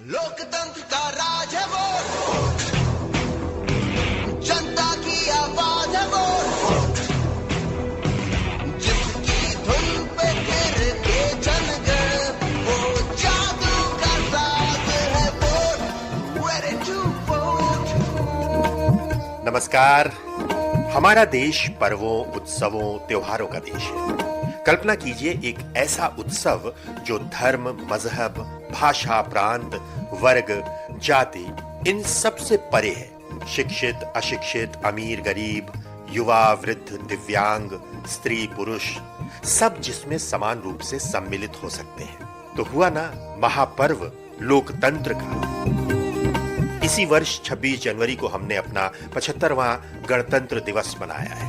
लोकतंत्र का राज है वोट, जनता की आवाज है वोट, जिसकी धुन पे फिर के जनगण, वो जादू का साज है वोट, ready to vote। नमस्कार। हमारा देश पर्वों, उत्सवों, त्योहारों का देश है। कल्पना कीजिए एक ऐसा उत्सव जो धर्म, मजहब, भाषा, प्रांत, वर्ग, जाति इन सब से परे है। शिक्षित, अशिक्षित, अमीर, गरीब, युवा, वृद्ध, दिव्यांग, स्त्री, पुरुष सब जिसमें समान रूप से सम्मिलित हो सकते हैं। तो हुआ ना महापर्व लोकतंत्र का। इसी वर्ष 26 जनवरी को हमने अपना 75वां गणतंत्र दिवस मनाया है।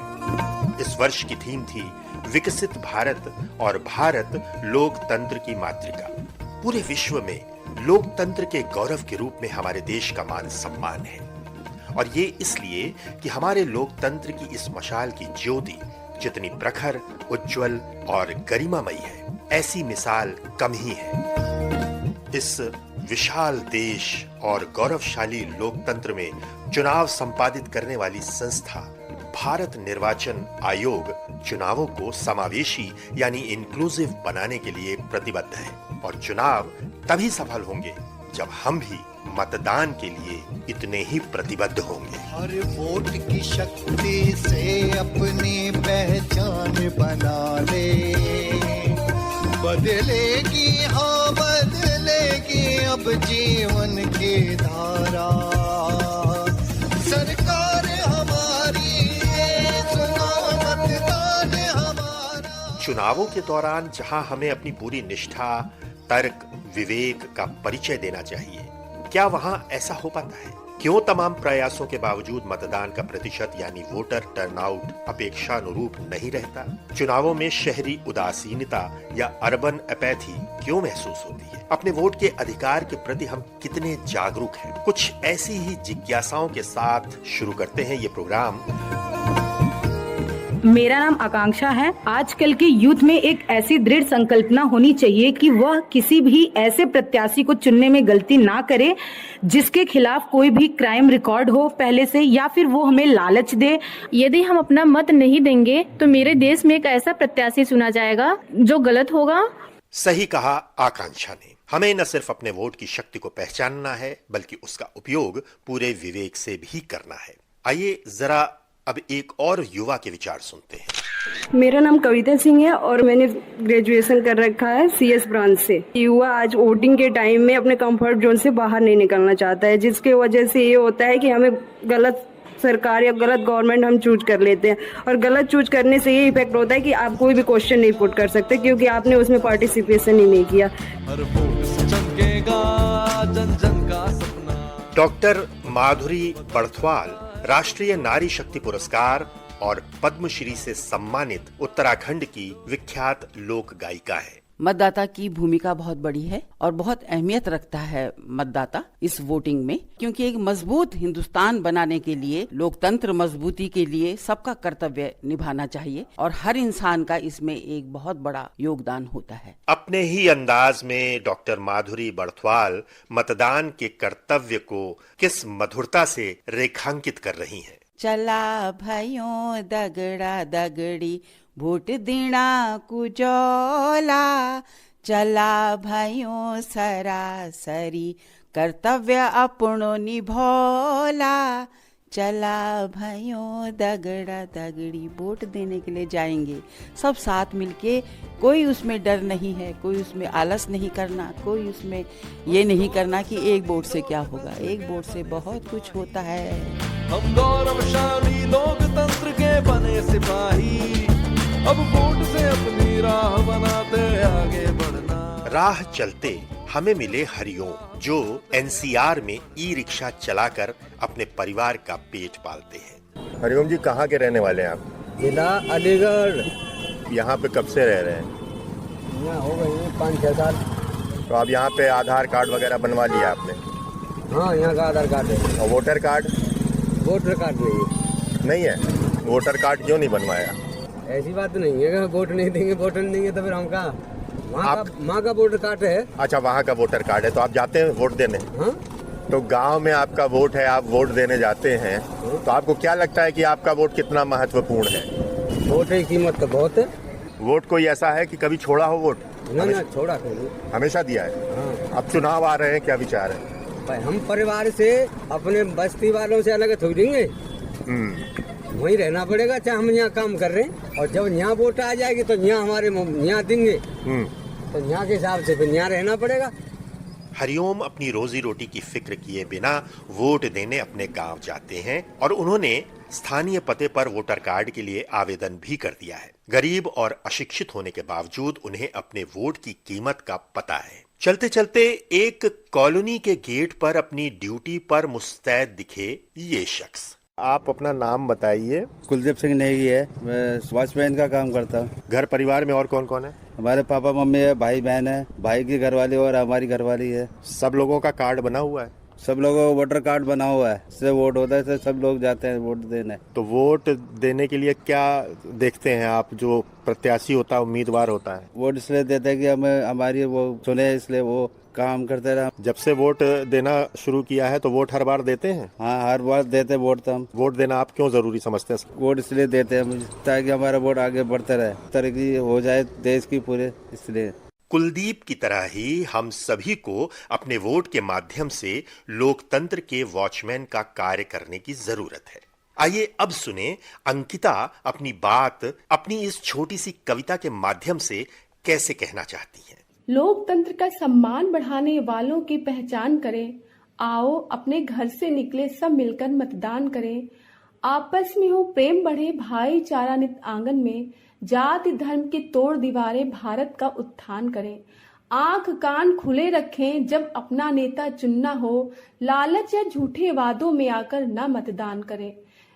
इस वर्ष की थीम थी विकसित भारत और भारत लोकतंत्र की मातृका। पूरे विश्व में लोकतंत्र के गौरव के रूप में हमारे देश का मान सम्मान है, और ये इसलिए कि हमारे लोकतंत्र की इस मशाल की ज्योति जितनी प्रखर, उज्जवल और गरिमामयी है, ऐसी मिसाल कम ही है। इस विशाल देश और गौरवशाली लोकतंत्र में चुनाव संपादित करने वाली संस्था भारत निर्वाचन आयोग चुनावों को समावेशी यानी इंक्लूसिव बनाने के लिए प्रतिबद्ध है, और चुनाव तभी सफल होंगे जब हम भी मतदान के लिए इतने ही प्रतिबद्ध होंगे। हर वोट की शक्ति से अपनी पहचान बना ले, बदलेगी हाँ बदलेगी अब जीवन की धारा। सरकार हमारी सुनो मतदान हमारा। चुनावों के दौरान जहां हमें अपनी पूरी निष्ठा, तर्क, विवेक का परिचय देना चाहिए, क्या वहां ऐसा हो पाता है? क्यों तमाम प्रयासों के बावजूद मतदान का प्रतिशत यानी वोटर टर्नआउट अपेक्षानुरूप नहीं रहता? चुनावों में शहरी उदासीनता या अर्बन अपैथी क्यों महसूस होती है? अपने वोट के अधिकार के प्रति हम कितने जागरूक हैं? कुछ ऐसी ही जिज्ञासाओं के साथ शुरू करते हैं ये प्रोग्राम। मेरा नाम आकांक्षा है। आजकल के यूथ में एक ऐसी दृढ़ संकल्पना होनी चाहिए कि वह किसी भी ऐसे प्रत्याशी को चुनने में गलती ना करे जिसके खिलाफ कोई भी क्राइम रिकॉर्ड हो पहले से, या फिर वो हमें लालच दे। यदि हम अपना मत नहीं देंगे तो मेरे देश में एक ऐसा प्रत्याशी चुना जाएगा जो गलत होगा। सही कहा आकांक्षा ने। हमें न सिर्फ अपने वोट की शक्ति को पहचानना है, बल्कि उसका उपयोग पूरे विवेक से भी करना है। आइए जरा अब एक और युवा के विचार सुनते हैं। मेरा नाम कविता सिंह है और मैंने ग्रेजुएशन कर रखा है CS ब्रांच से। युवा आज वोटिंग के टाइम में अपने कंफर्ट जोन से बाहर नहीं निकलना चाहता है, जिसके वजह से ये होता है कि हमें गलत सरकार या गलत गवर्नमेंट हम चूज कर लेते हैं, और गलत चूज करने से ये इफेक्ट होता है कि आप कोई भी क्वेश्चन नहीं पुट कर सकते क्योंकि आपने उसमें पार्टिसिपेशन ही नहीं किया। डॉक्टर माधुरी बड़थवाल राष्ट्रीय नारी शक्ति पुरस्कार और पद्मश्री से सम्मानित उत्तराखंड की विख्यात लोक गायिका है। मतदाता की भूमिका बहुत बड़ी है और बहुत अहमियत रखता है मतदाता इस वोटिंग में, क्योंकि एक मजबूत हिंदुस्तान बनाने के लिए, लोकतंत्र मजबूती के लिए सबका कर्तव्य निभाना चाहिए, और हर इंसान का इसमें एक बहुत बड़ा योगदान होता है। अपने ही अंदाज में डॉक्टर माधुरी बड़थवाल मतदान के कर्तव्य को किस मधुरता से रेखांकित कर रही हैं। चला भाइयों दगड़ा दगड़ी वोट देना कुजोला, चला भाइयों सरासरी कर्तव्य अपनो निभोला, चला भाइयों दगड़ा दगड़ी वोट देने के लिए जाएंगे सब साथ मिलके। कोई उसमें डर नहीं है, कोई उसमें आलस नहीं करना, कोई उसमें ये नहीं करना कि एक वोट से क्या होगा। एक वोट से बहुत कुछ होता है। हम गौरवशाली लोकतंत्र के बने सिपाही, अब वोट से अपनी राह बनाते आगे बढ़ना। राह चलते हमें मिले हरिओम, जो NCR में ई-रिक्शा चलाकर अपने परिवार का पेट पालते हैं। हरिओम जी, कहाँ के रहने वाले हैं आप? जिला अलीगढ़। यहाँ पे कब से रह रहे हैं? यहाँ हो गए 5-6 साल। तो अब यहाँ पे आधार कार्ड वगैरह बनवा लिया आपने? हाँ, यहाँ का आधार कार्ड है। और वोटर कार्ड? वोटर कार्ड नहीं है। वोटर कार्ड क्यों नहीं बनवाया? ऐसी बात नहीं है कि वोट नहीं देंगे, वोट नहीं देंगे तो फिर हम कहाँ माँ का वोटर कार्ड है। अच्छा, वहाँ का वोटर कार्ड है, तो आप जाते हैं वोट देने? हाँ? तो गांव में आपका वोट है, आप वोट देने जाते हैं, तो आपको क्या लगता है कि आपका वोट कितना महत्वपूर्ण है? वोट की कीमत तो बहुत है। वोट कोई ऐसा है कि कभी छोड़ा हो वोट? ना छोड़ा कहीं। हमेशा दिया है। हाँ। अब चुनाव आ रहे हैं, क्या विचार है? भाई हम परिवार से अपने बस्ती वालों से अलग थोड़ी देंगे, वहीं रहना पड़ेगा, चाहे हम यहाँ काम कर रहे हैं। और जब यहाँ वोट आ जाएगी तो यहाँ हमारे यहाँ देंगे, तो यहाँ के हिसाब से फिर यहाँ रहना पड़ेगा। हरिओम अपनी रोजी रोटी की फिक्र किए बिना वोट देने अपने गांव जाते हैं और उन्होंने स्थानीय पते पर वोटर कार्ड के लिए आवेदन भी कर दिया है। गरीब और अशिक्षित होने के बावजूद उन्हें अपने वोट की कीमत का पता है। चलते चलते एक कॉलोनी के गेट पर अपनी ड्यूटी पर मुस्तैद दिखे ये शख्स। आप अपना नाम बताइए। कुलदीप सिंह नेगी है, मैं वॉचमैन का काम करता हूँ। घर परिवार में और कौन कौन है? हमारे पापा मम्मी है, भाई बहन है, भाई की घरवाली और हमारी घरवाली है। सब लोगों का कार्ड बना हुआ है? सब लोगों को वोटर कार्ड बना हुआ है, इससे वोट होता है, सब लोग जाते हैं वोट देने। तो वोट देने के लिए क्या देखते हैं आप? जो प्रत्याशी होता है, उम्मीदवार होता है, वोट इसलिए देते हैं कि हमें हमारी वो चुने, इसलिए वो काम करते रहे। जब से वोट देना शुरू किया है तो वोट हर बार देते हैं? हाँ, हर बार देते वोट। तो हम वोट देना आप क्यों जरूरी समझते हैं? वोट इसलिए देते हैं ताकि हमारा वोट आगे बढ़ते रहे, तरक्की हो जाए देश की पूरे, इसलिए। कुलदीप की तरह ही हम सभी को अपने वोट के माध्यम से लोकतंत्र के वॉचमैन का कार्य करने की जरूरत है। आइए अब सुने अंकिता अपनी बात अपनी इस छोटी सी कविता के माध्यम से कैसे कहना चाहती हैं। लोकतंत्र का सम्मान बढ़ाने वालों की पहचान करें। आओ अपने घर से निकले सब मिलकर मतदान करें। आपस में हो प्रेम बढ़े, भाईचारा नित आंगन में। जाति धर्म की तोड़ दीवारें भारत का उत्थान करें। आंख कान खुले रखें जब अपना नेता चुनना हो। लालच या झूठे वादों में आकर न मतदान करें।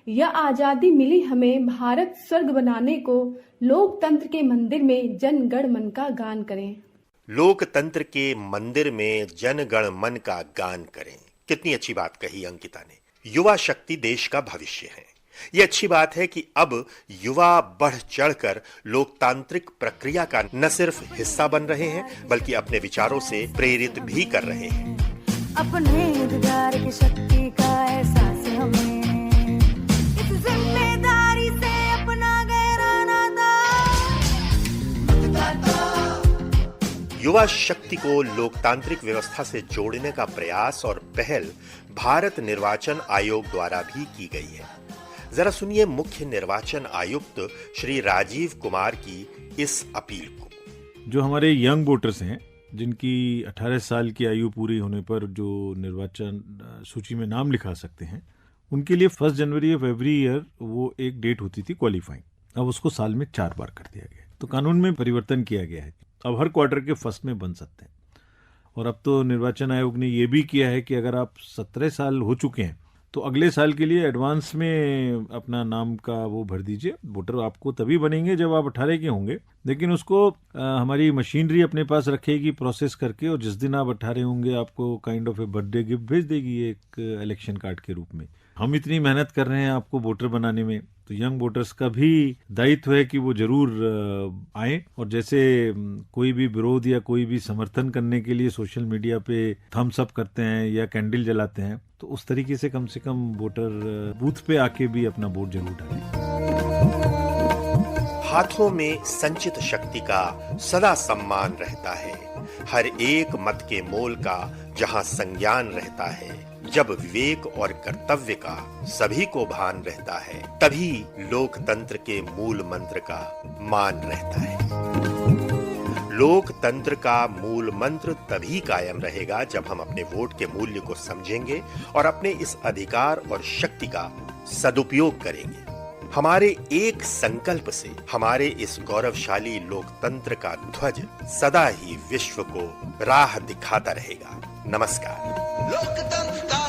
यह आजादी मिली हमें भारत स्वर्ग बनाने को। लोकतंत्र के मंदिर में जन गण मन का गान करें। लोकतंत्र के मंदिर में जन गण मन का गान करें। कितनी अच्छी बात कही अंकिता ने। युवा शक्ति देश का भविष्य है। ये अच्छी बात है कि अब युवा बढ़ चढ़कर लोकतांत्रिक प्रक्रिया का न सिर्फ हिस्सा बन रहे हैं बल्कि अपने विचारों से प्रेरित भी कर रहे हैं। अपने अधिकार की शक्ति का एहसास हमें, इस जिम्मेदारी से अपना गहरा नाता। युवा शक्ति को लोकतांत्रिक व्यवस्था से जोड़ने का प्रयास और पहल भारत निर्वाचन आयोग द्वारा भी की गई है। जरा सुनिए मुख्य निर्वाचन आयुक्त श्री राजीव कुमार की इस अपील को। जो हमारे यंग वोटर्स हैं, जिनकी 18 साल की आयु पूरी होने पर जो निर्वाचन सूची में नाम लिखा सकते हैं, उनके लिए 1 जनवरी ऑफ एवरी ईयर वो एक डेट होती थी क्वालिफाइंग। अब उसको साल में 4 बार कर दिया गया। तो कानून में परिवर्तन किया गया है, अब हर क्वार्टर के फर्स्ट में बन सकते हैं। और अब तो निर्वाचन आयोग ने ये भी किया है कि अगर आप 17 साल हो चुके हैं तो अगले साल के लिए एडवांस में अपना नाम का वो भर दीजिए। वोटर आपको तभी बनेंगे जब आप 18 के होंगे, लेकिन उसको हमारी मशीनरी अपने पास रखेगी प्रोसेस करके, और जिस दिन आप 18 होंगे आपको kind of A birthday gift भेज देगी एक इलेक्शन कार्ड के रूप में। हम इतनी मेहनत कर रहे हैं आपको वोटर बनाने में, तो यंग वोटर्स का भी दायित्व है कि वो जरूर आए। और जैसे कोई भी विरोध या कोई भी समर्थन करने के लिए सोशल मीडिया पे थम्स अप करते हैं या कैंडल जलाते हैं, तो उस तरीके से कम वोटर बूथ पे आके भी अपना वोट जरूर डालें। हाथों में संचित शक्ति का सदा सम्मान रहता है। हर एक मत के मोल का जहां संज्ञान रहता है। जब विवेक और कर्तव्य का सभी को भान रहता है, तभी लोकतंत्र के मूल मंत्र का मान रहता है। लोकतंत्र का मूल मंत्र तभी कायम रहेगा जब हम अपने वोट के मूल्य को समझेंगे और अपने इस अधिकार और शक्ति का सदुपयोग करेंगे। हमारे एक संकल्प से हमारे इस गौरवशाली लोकतंत्र का ध्वज सदा ही विश्व को राह दिखाता रहेगा। नमस्कार। लोकतंत्र का